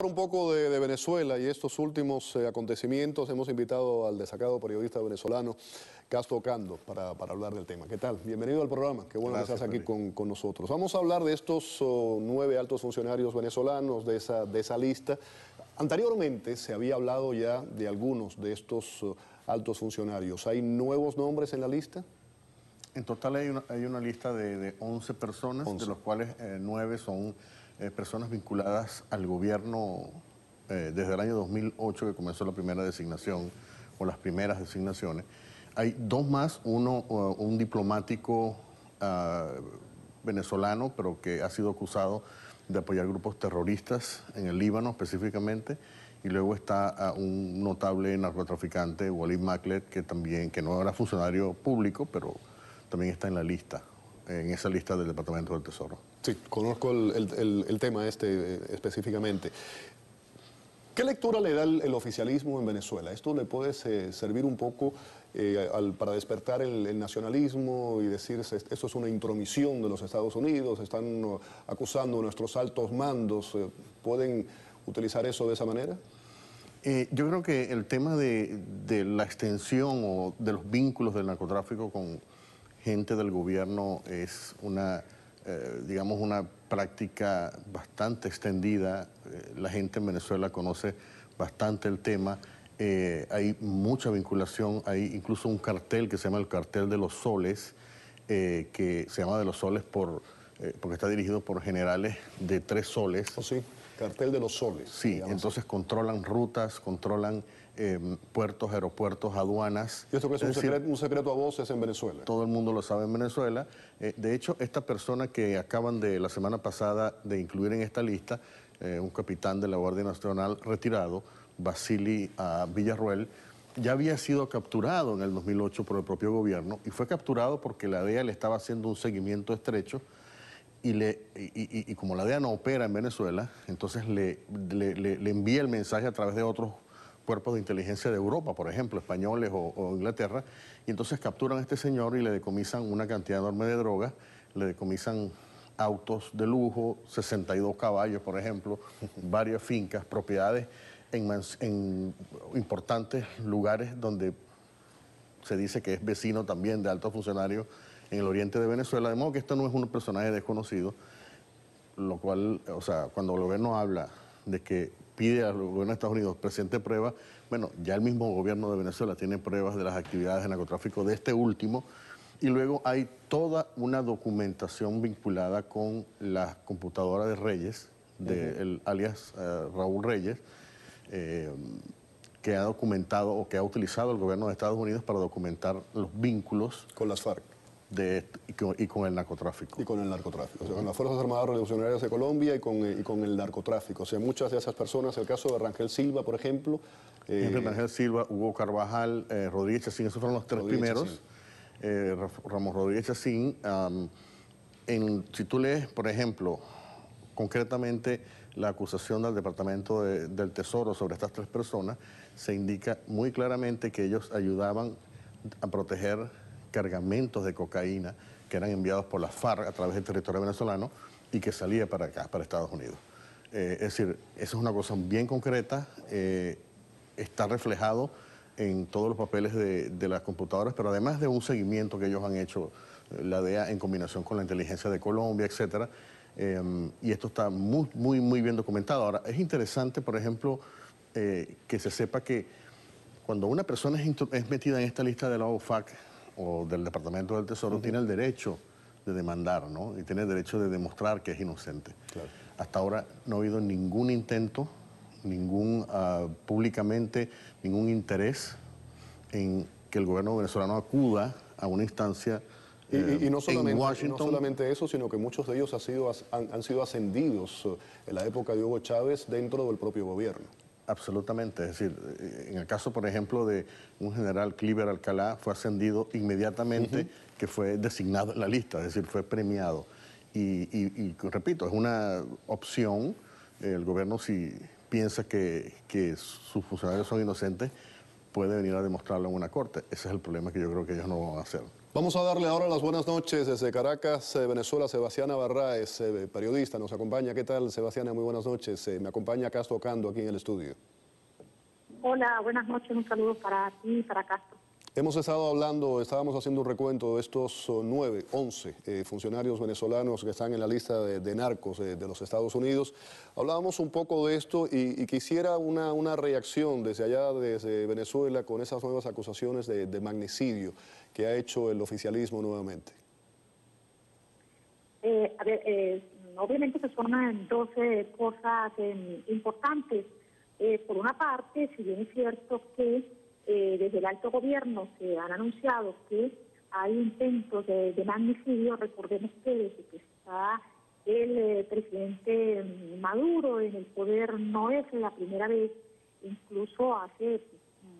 Un poco de Venezuela y estos últimos acontecimientos. Hemos invitado al destacado periodista venezolano Castro Ocando para hablar del tema. ¿Qué tal? Bienvenido al programa. Qué bueno que estás aquí con nosotros. Vamos a hablar de estos 9 altos funcionarios venezolanos, de esa lista. Anteriormente se había hablado ya de algunos de estos altos funcionarios. ¿Hay nuevos nombres en la lista? En total hay una lista de 11 personas, 11. de los cuales 9 son personas vinculadas al gobierno desde el año 2008, que comenzó la primera designación, o las primeras designaciones. Hay 2 más, uno un diplomático venezolano, pero que ha sido acusado de apoyar grupos terroristas en el Líbano específicamente, y luego está un notable narcotraficante, Walid Maklet, que no era funcionario público, pero también está en la lista, en esa lista del Departamento del Tesoro. Sí, conozco el tema específicamente. ¿Qué lectura le da el oficialismo en Venezuela? ¿Esto le puede servir un poco para despertar el nacionalismo y decirse esto es una intromisión de los Estados Unidos, están acusando a nuestros altos mandos? ¿Pueden utilizar eso de esa manera? Yo creo que el tema de la extensión o de los vínculos del narcotráfico con gente del gobierno es digamos, una práctica bastante extendida. La gente en Venezuela conoce bastante el tema. Hay mucha vinculación, hay incluso un cartel que se llama el Cartel de los Soles, que se llama de los Soles porque está dirigido por generales de 3 soles. ¿Oh, sí? Cartel de los Soles. Sí, entonces controlan rutas, controlan puertos, aeropuertos, aduanas. ¿Y esto que es un secreto a voces en Venezuela? Todo el mundo lo sabe en Venezuela. De hecho, esta persona que acaban la semana pasada de incluir en esta lista, un capitán de la Guardia Nacional retirado, Vasily Villarruel, ya había sido capturado en el 2008 por el propio gobierno, y fue capturado porque la DEA le estaba haciendo un seguimiento estrecho, y como la DEA no opera en Venezuela, entonces le envía el mensaje a través de otros cuerpos de inteligencia de Europa, por ejemplo, españoles o Inglaterra, y entonces capturan a este señor y le decomisan una cantidad enorme de drogas, le decomisan autos de lujo, 62 caballos, por ejemplo, varias fincas, propiedades en importantes lugares donde se dice que es vecino también de altos funcionarios en el oriente de Venezuela, de modo que esto no es un personaje desconocido, lo cual, o sea, cuando el gobierno habla de que pide al gobierno de Estados Unidos presente pruebas, bueno, ya el mismo gobierno de Venezuela tiene pruebas de las actividades de narcotráfico de este último, y luego hay toda una documentación vinculada con la computadora de Reyes, alias Raúl Reyes, que ha documentado o que ha utilizado el gobierno de Estados Unidos para documentar los vínculos con las FARC. Y con el narcotráfico. Y con el narcotráfico, o sea, con las Fuerzas Armadas Revolucionarias de Colombia y con el narcotráfico. O sea, muchas de esas personas, el caso de Rangel Silva, por ejemplo. Rangel Silva, Hugo Carvajal, Rodríguez Chacín, esos fueron los 3 primeros. Ramos Rodríguez Chacín. Si tú lees, por ejemplo, concretamente la acusación del Departamento del Tesoro sobre estas 3 personas, se indica muy claramente que ellos ayudaban a proteger cargamentos de cocaína que eran enviados por las FARC a través del territorio venezolano y que salía para acá, para Estados Unidos. Es decir, eso es una cosa bien concreta, está reflejado en todos los papeles de las computadoras, pero además de un seguimiento que ellos han hecho, la DEA en combinación con la inteligencia de Colombia, etcétera, y esto está muy bien documentado. Ahora, es interesante, por ejemplo, que se sepa que cuando una persona es metida en esta lista de la OFAC o del Departamento del Tesoro, tiene el derecho de demandar, ¿no? Y tiene el derecho de demostrar que es inocente. Claro. Hasta ahora no ha habido ningún intento, públicamente, ningún interés en que el gobierno venezolano acuda a una instancia y no solamente, en Washington. No solamente eso, sino que muchos de ellos han sido ascendidos en la época de Hugo Chávez dentro del propio gobierno. Absolutamente, es decir, en el caso, por ejemplo, de un general Cliver Alcalá, fue ascendido inmediatamente, que fue designado en la lista, es decir, fue premiado. Y repito, es una opción, el gobierno si piensa que sus funcionarios son inocentes, puede venir a demostrarlo en una corte. Ese es el problema que yo creo que ellos no van a hacer. Vamos a darle ahora las buenas noches desde Caracas, Venezuela, Sebastiana Barraez, periodista, nos acompaña. ¿Qué tal, Sebastiana? Muy buenas noches. Me acompaña Castro Cando aquí en el estudio. Hola, buenas noches. Un saludo para ti y para Castro. Estábamos haciendo un recuento de estos 11 funcionarios venezolanos que están en la lista de narcos de los Estados Unidos. Hablábamos un poco de esto y quisiera una reacción desde allá, desde Venezuela, con esas nuevas acusaciones de magnicidio que ha hecho el oficialismo nuevamente. Obviamente que son 12 cosas importantes. Por una parte, si bien es cierto que desde el alto gobierno se han anunciado que hay intentos de magnicidio, recordemos que desde que está el presidente Maduro en el poder no es la primera vez, incluso hace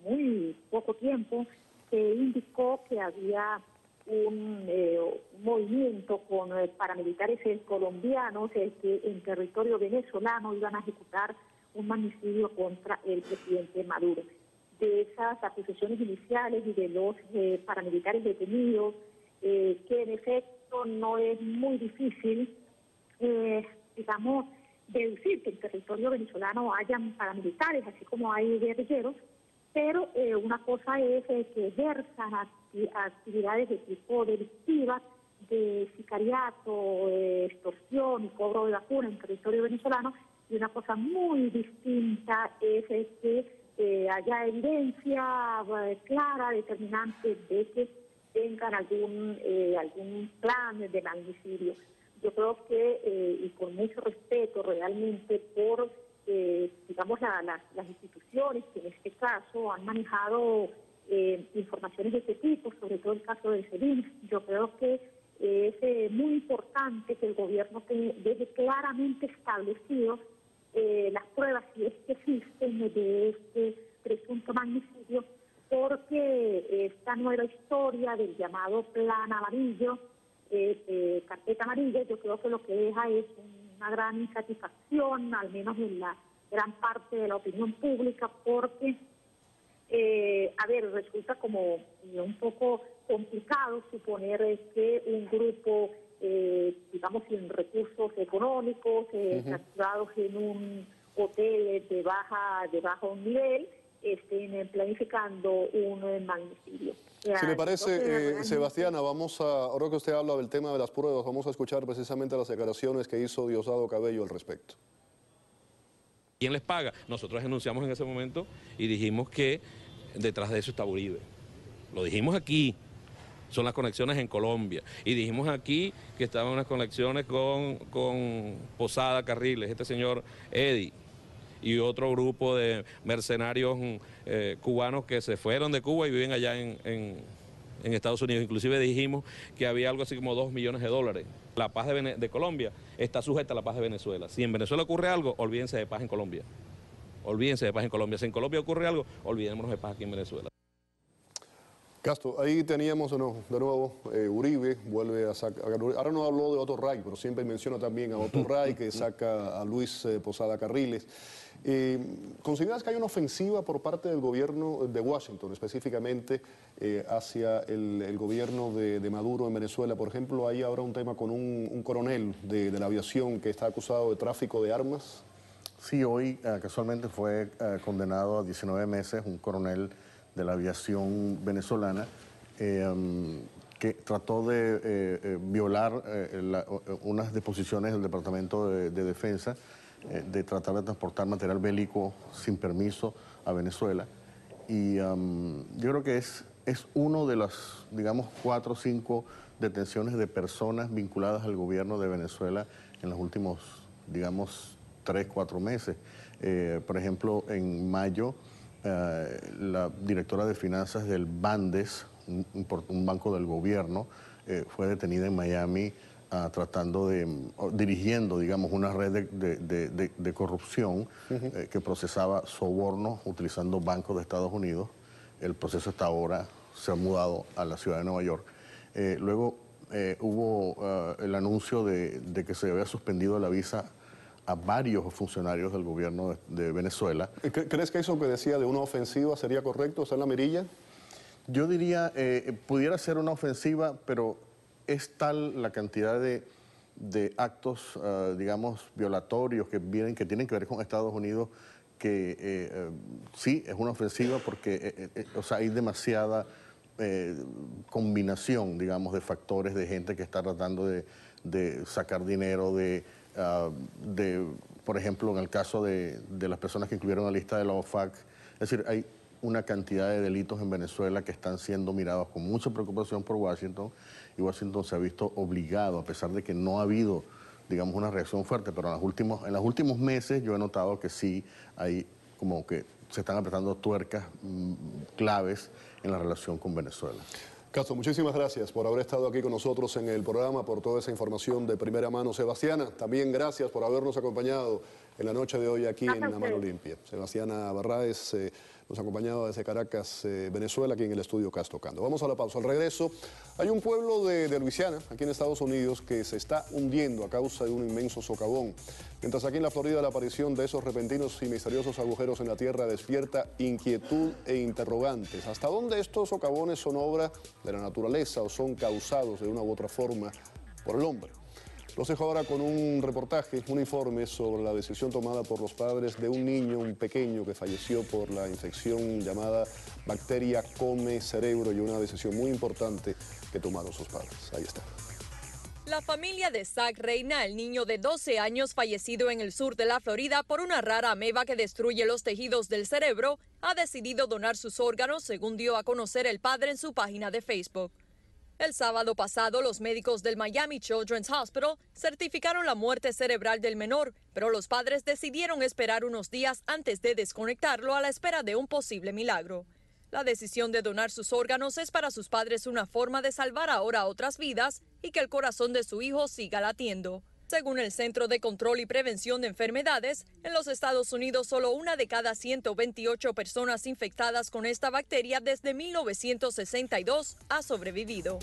muy poco tiempo se indicó que había un movimiento con paramilitares colombianos que en territorio venezolano iban a ejecutar un magnicidio contra el presidente Maduro. De esas acusaciones iniciales y de los paramilitares detenidos, que en efecto no es muy difícil, deducir que en territorio venezolano hayan paramilitares, así como hay guerrilleros, pero una cosa es que ejerzan actividades de tipo delictiva, de sicariato, extorsión y cobro de vacuna en territorio venezolano, y una cosa muy distinta es que haya evidencia clara, determinante de que tengan algún plan de magnicidio. Yo creo que, y con mucho respeto realmente por, las instituciones que en este caso han manejado informaciones de este tipo, sobre todo el caso del SEBIN, yo creo que es muy importante que el gobierno deje claramente establecido las pruebas, si es que existen, de este presunto magnicidio, porque esta nueva historia del llamado plan amarillo, carpeta amarilla, yo creo que lo que deja es una gran insatisfacción, al menos en la gran parte de la opinión pública, porque, resulta como un poco complicado suponer que un grupo sin recursos económicos, capturados en un hotel de bajo nivel, estén planificando un magnicidio. Si le parece, Sebastiana, ahora que usted habla del tema de las pruebas, vamos a escuchar precisamente las declaraciones que hizo Diosdado Cabello al respecto. ¿Quién les paga? Nosotros denunciamos en ese momento y dijimos que detrás de eso está Uribe. Lo dijimos aquí. Son las conexiones en Colombia. Y dijimos aquí que estaban unas conexiones con Posada Carriles, este señor Eddie, y otro grupo de mercenarios cubanos que se fueron de Cuba y viven allá en Estados Unidos. Inclusive dijimos que había algo así como $2 millones. La paz de Colombia está sujeta a la paz de Venezuela. Si en Venezuela ocurre algo, olvídense de paz en Colombia. Olvídense de paz en Colombia. Si en Colombia ocurre algo, olvidémonos de paz aquí en Venezuela. Castro, ahí teníamos de nuevo Uribe, vuelve a sacar, ahora no habló de Otto Ray, pero siempre menciona también a Otto Ray, que saca a Luis Posada Carriles. ¿Consideras que hay una ofensiva por parte del gobierno de Washington, específicamente hacia el gobierno de Maduro en Venezuela? Por ejemplo, hay ahora un tema con un coronel de la aviación que está acusado de tráfico de armas. Sí, hoy casualmente fue condenado a 19 meses un coronel de la aviación venezolana que trató de violar unas disposiciones del Departamento de Defensa, de tratar de transportar material bélico sin permiso a Venezuela. Y yo creo que es uno de las, digamos, 4 o 5 detenciones de personas vinculadas al gobierno de Venezuela en los últimos, digamos, 3 o 4 meses. Por ejemplo, en mayo, la directora de finanzas del Bandes, un banco del gobierno, fue detenida en Miami dirigiendo, digamos, una red de corrupción que procesaba sobornos utilizando bancos de Estados Unidos. El proceso hasta ahora se ha mudado a la ciudad de Nueva York. Luego hubo el anuncio de que se había suspendido la visa a varios funcionarios del gobierno de Venezuela. ¿Crees que eso que decía de una ofensiva sería correcto? ¿Está en la mirilla? Yo diría, pudiera ser una ofensiva, pero es tal la cantidad de actos, digamos, violatorios que tienen que ver con Estados Unidos, que sí, es una ofensiva porque o sea, hay demasiada combinación, digamos, de factores de gente que está tratando de sacar dinero, por ejemplo, en el caso de las personas que incluyeron en la lista de la OFAC. Es decir, hay una cantidad de delitos en Venezuela que están siendo mirados con mucha preocupación por Washington, y Washington se ha visto obligado, a pesar de que no ha habido, digamos, una reacción fuerte, pero en los últimos meses yo he notado que sí hay como que se están apretando tuercas claves en la relación con Venezuela. Castro, muchísimas gracias por haber estado aquí con nosotros en el programa, por toda esa información de primera mano. Sebastiana, también gracias por habernos acompañado en la noche de hoy aquí en La Mano Limpia. Sebastiana Barraez nos acompañaba desde Caracas, Venezuela, aquí en el estudio Castro Cando. Vamos a la pausa. Al regreso, hay un pueblo de Luisiana, aquí en Estados Unidos, que se está hundiendo a causa de un inmenso socavón. Mientras aquí en la Florida la aparición de esos repentinos y misteriosos agujeros en la tierra despierta inquietud e interrogantes. ¿Hasta dónde estos socavones son obra de la naturaleza o son causados de una u otra forma por el hombre? Los dejo ahora con un reportaje, un informe sobre la decisión tomada por los padres de un niño, un pequeño que falleció por la infección llamada bacteria come cerebro, y una decisión muy importante que tomaron sus padres. Ahí está. La familia de Zach Reina, el niño de 12 años fallecido en el sur de la Florida por una rara ameba que destruye los tejidos del cerebro, ha decidido donar sus órganos, según dio a conocer el padre en su página de Facebook. El sábado pasado, los médicos del Miami Children's Hospital certificaron la muerte cerebral del menor, pero los padres decidieron esperar unos días antes de desconectarlo a la espera de un posible milagro. La decisión de donar sus órganos es para sus padres una forma de salvar ahora otras vidas y que el corazón de su hijo siga latiendo. Según el Centro de Control y Prevención de Enfermedades, en los Estados Unidos solo una de cada 128 personas infectadas con esta bacteria desde 1962 ha sobrevivido.